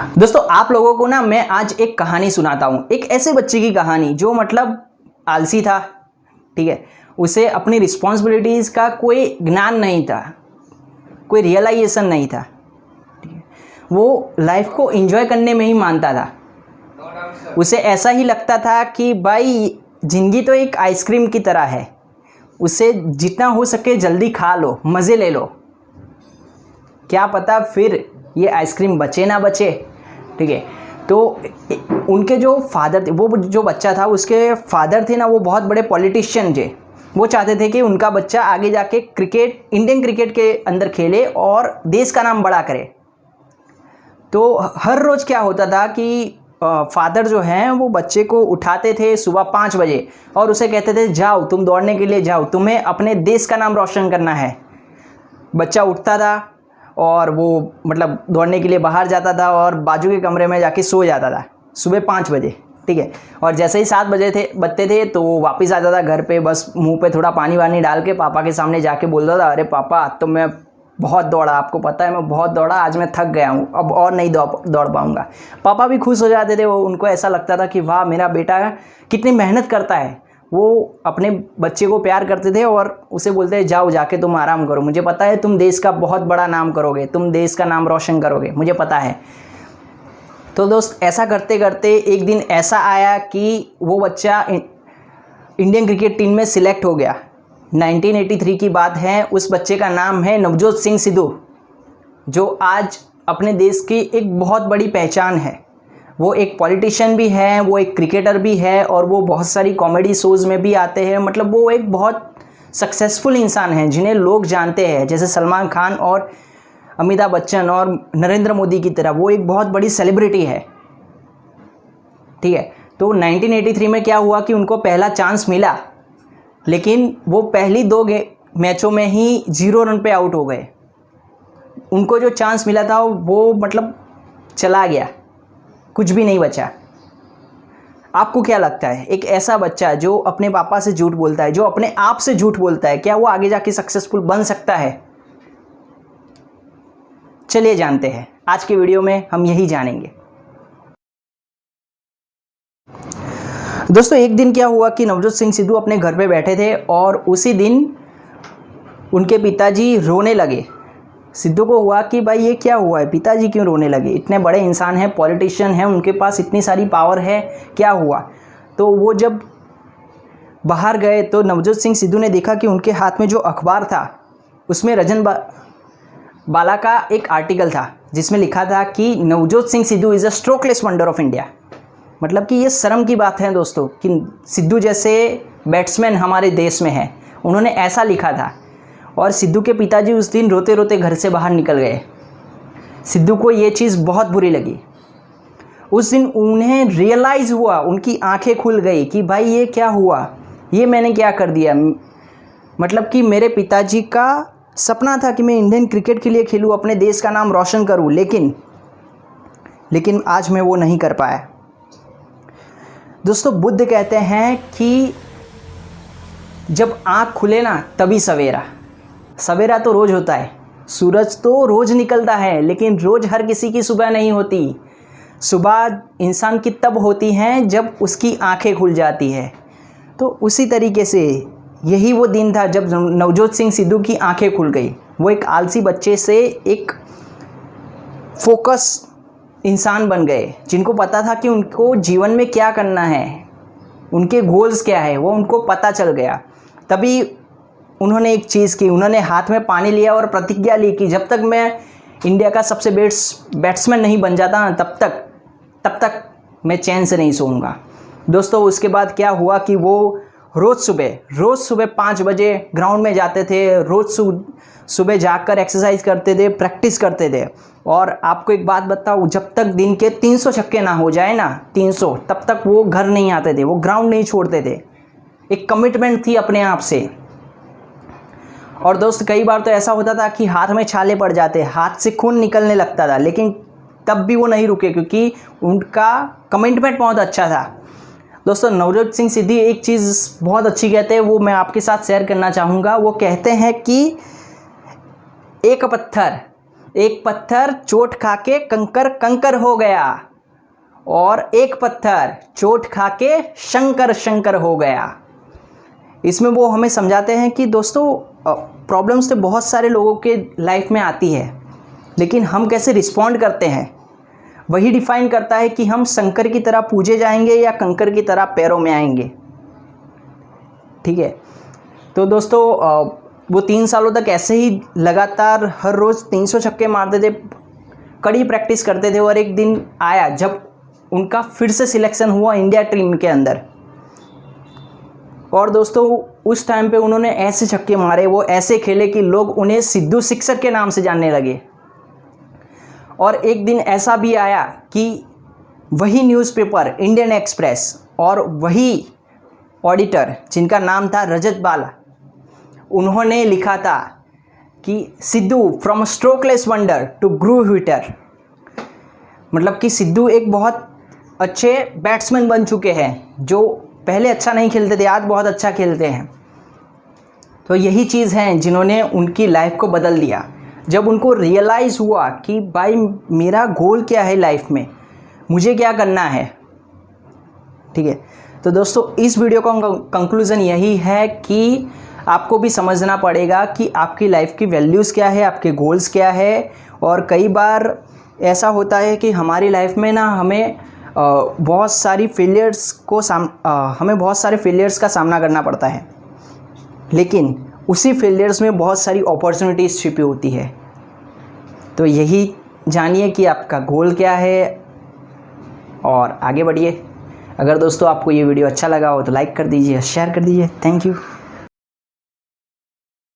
दोस्तों आप लोगों को ना मैं आज एक कहानी सुनाता हूँ। एक ऐसे बच्चे की कहानी जो मतलब आलसी था, ठीक है। उसे अपनी रिस्पॉन्सिबिलिटीज़ का कोई ज्ञान नहीं था, कोई रियलाइजेशन नहीं था, ठीक है। वो लाइफ को एंजॉय करने में ही मानता था। उसे ऐसा ही लगता था कि भाई ज़िंदगी तो एक आइसक्रीम की तरह है, उसे जितना हो सके जल्दी खा लो, मज़े ले लो। क्या पता फिर ये आइसक्रीम बचे ना बचे, ठीक है। तो उनके जो फादर थे, वो जो बच्चा था उसके फादर थे ना, वो बहुत बड़े पॉलिटिशियन थे। वो चाहते थे कि उनका बच्चा आगे जाके क्रिकेट, इंडियन क्रिकेट के अंदर खेले और देश का नाम बड़ा करे। तो हर रोज़ क्या होता था कि फादर जो हैं वो बच्चे को उठाते थे सुबह 5 बजे और उसे कहते थे जाओ तुम दौड़ने के लिए जाओ, तुम्हें अपने देश का नाम रोशन करना है। बच्चा उठता था और वो मतलब दौड़ने के लिए बाहर जाता था और बाजू के कमरे में जाके सो जाता था सुबह 5 बजे, ठीक है। और जैसे ही 7 बजते थे तो वो वापस आता था घर पे, बस मुंह पे थोड़ा पानी वानी डाल के पापा के सामने जाके बोलता था, अरे पापा तो मैं बहुत दौड़ा, आपको पता है मैं बहुत दौड़ा, आज मैं थक गया हूँ, अब और नहीं दौड़ पाऊँगा। पापा भी खुश हो जाते थे, वो उनको ऐसा लगता था कि वाह मेरा बेटा कितनी मेहनत करता है। वो अपने बच्चे को प्यार करते थे और उसे बोलते थे जाओ जाके तुम आराम करो, मुझे पता है तुम देश का बहुत बड़ा नाम करोगे, तुम देश का नाम रोशन करोगे, मुझे पता है। तो दोस्त ऐसा करते करते एक दिन ऐसा आया कि वो बच्चा इंडियन क्रिकेट टीम में सिलेक्ट हो गया। 1983 की बात है। उस बच्चे का नाम है नवजोत सिंह सिद्धू, जो आज अपने देश की एक बहुत बड़ी पहचान है। वो एक पॉलिटिशियन भी है, वो एक क्रिकेटर भी है और वो बहुत सारी कॉमेडी शोज़ में भी आते हैं। मतलब वो एक बहुत सक्सेसफुल इंसान है जिन्हें लोग जानते हैं, जैसे सलमान खान और अमिताभ बच्चन और नरेंद्र मोदी की तरह वो एक बहुत बड़ी सेलिब्रिटी है, ठीक है। तो 1983 में क्या हुआ कि उनको पहला चांस मिला, लेकिन वो पहली 2 मैचों में ही 0 रन पे आउट हो गए। उनको जो चांस मिला था वो मतलब चला गया, कुछ भी नहीं बचा। आपको क्या लगता है, एक ऐसा बच्चा जो अपने पापा से झूठ बोलता है, जो अपने आप से झूठ बोलता है, क्या वो आगे जाके सक्सेसफुल बन सकता है? चलिए जानते हैं, आज के वीडियो में हम यही जानेंगे। दोस्तों एक दिन क्या हुआ कि नवजोत सिंह सिद्धू अपने घर पे बैठे थे और उसी दिन उनके पिताजी रोने लगे। सिद्धू को हुआ कि भाई ये क्या हुआ है, पिताजी क्यों रोने लगे, इतने बड़े इंसान हैं, पॉलिटिशियन हैं, उनके पास इतनी सारी पावर है, क्या हुआ? तो वो जब बाहर गए तो नवजोत सिंह सिद्धू ने देखा कि उनके हाथ में जो अखबार था उसमें रजन बाला का एक आर्टिकल था जिसमें लिखा था कि Navjot Singh Sidhu is a strokeless wonder of India. मतलब कि ये शर्म की बात है दोस्तों कि सिद्धू जैसे बैट्समैन हमारे देश में है, उन्होंने ऐसा लिखा था। और सिद्धू के पिताजी उस दिन रोते रोते घर से बाहर निकल गए। सिद्धू को ये चीज़ बहुत बुरी लगी। उस दिन उन्हें रियलाइज़ हुआ, उनकी आंखें खुल गई कि भाई ये क्या हुआ, ये मैंने क्या कर दिया। मतलब कि मेरे पिताजी का सपना था कि मैं इंडियन क्रिकेट के लिए खेलूँ, अपने देश का नाम रोशन करूँ, लेकिन आज मैं वो नहीं कर पाया। दोस्तों बुद्ध कहते हैं कि जब आँख खुले ना तभी सवेरा। सवेरा तो रोज़ होता है, सूरज तो रोज़ निकलता है, लेकिन रोज़ हर किसी की सुबह नहीं होती। सुबह इंसान की तब होती हैं जब उसकी आंखें खुल जाती है। तो उसी तरीके से यही वो दिन था जब नवजोत सिंह सिद्धू की आंखें खुल गई। वो एक आलसी बच्चे से एक फोकस इंसान बन गए, जिनको पता था कि उनको जीवन में क्या करना है, उनके गोल्स क्या है, वो उनको पता चल गया। तभी उन्होंने एक चीज़ की, उन्होंने हाथ में पानी लिया और प्रतिज्ञा ली कि जब तक मैं इंडिया का सबसे बैट्समैन नहीं बन जाता ना तब तक मैं चैन से नहीं सोऊंगा। दोस्तों उसके बाद क्या हुआ कि वो रोज़ सुबह 5 बजे ग्राउंड में जाते थे, रोज़ सुबह जाकर एक्सरसाइज करते थे, प्रैक्टिस करते थे। और आपको एक बात बताऊँ, जब तक दिन के 300 छक्के ना हो जाए ना, 300, तब तक वो घर नहीं आते थे, वो ग्राउंड नहीं छोड़ते थे। एक कमिटमेंट थी अपने आप से। और दोस्त कई बार तो ऐसा होता था कि हाथ में छाले पड़ जाते, हाथ से खून निकलने लगता था, लेकिन तब भी वो नहीं रुके क्योंकि उनका कमिटमेंट बहुत अच्छा था। दोस्तों नवजोत सिंह सिद्धू एक चीज़ बहुत अच्छी कहते हैं, वो मैं आपके साथ शेयर करना चाहूँगा। वो कहते हैं कि एक पत्थर एक पत्थर चोट खा के कंकर कंकर हो गया और एक पत्थर चोट खा के शंकर शंकर हो गया। इसमें वो हमें समझाते हैं कि दोस्तों प्रॉब्लम्स तो बहुत सारे लोगों के लाइफ में आती है, लेकिन हम कैसे रिस्पॉन्ड करते हैं वही डिफाइन करता है कि हम शंकर की तरह पूजे जाएंगे या कंकर की तरह पैरों में आएंगे। ठीक है, तो दोस्तों वो 3 सालों तक ऐसे ही लगातार हर रोज़ 300 छक्के मारते थे, कड़ी प्रैक्टिस करते थे और एक दिन आया जब उनका फिर से सिलेक्शन हुआ इंडिया टीम के अंदर। और दोस्तों उस टाइम पे उन्होंने ऐसे छक्के मारे, वो ऐसे खेले कि लोग उन्हें सिद्धू सिक्सर के नाम से जानने लगे। और एक दिन ऐसा भी आया कि वही न्यूज़पेपर इंडियन एक्सप्रेस और वही ऑडिटर जिनका नाम था रजत बाला, उन्होंने लिखा था कि Sidhu from strokeless wonder to grew hitter, मतलब कि सिद्धू एक बहुत अच्छे बैट्समैन बन चुके हैं, जो पहले अच्छा नहीं खेलते थे आज बहुत अच्छा खेलते हैं। तो यही चीज़ हैं जिन्होंने उनकी लाइफ को बदल दिया। जब उनको रियलाइज़ हुआ कि भाई मेरा गोल क्या है लाइफ में, मुझे क्या करना है। ठीक है, तो दोस्तों इस वीडियो का कंक्लूज़न यही है कि आपको भी समझना पड़ेगा कि आपकी लाइफ की वैल्यूज़ क्या है, आपके गोल्स क्या है। और कई बार ऐसा होता है कि हमारी लाइफ में ना हमें बहुत सारी फेलियर्स का सामना करना पड़ता है, लेकिन उसी फेलियर्स में बहुत सारी अपॉर्चुनिटीज़ छिपी होती है। तो यही जानिए कि आपका गोल क्या है और आगे बढ़िए। अगर दोस्तों आपको ये वीडियो अच्छा लगा हो तो लाइक कर दीजिए, शेयर कर दीजिए। Thank you.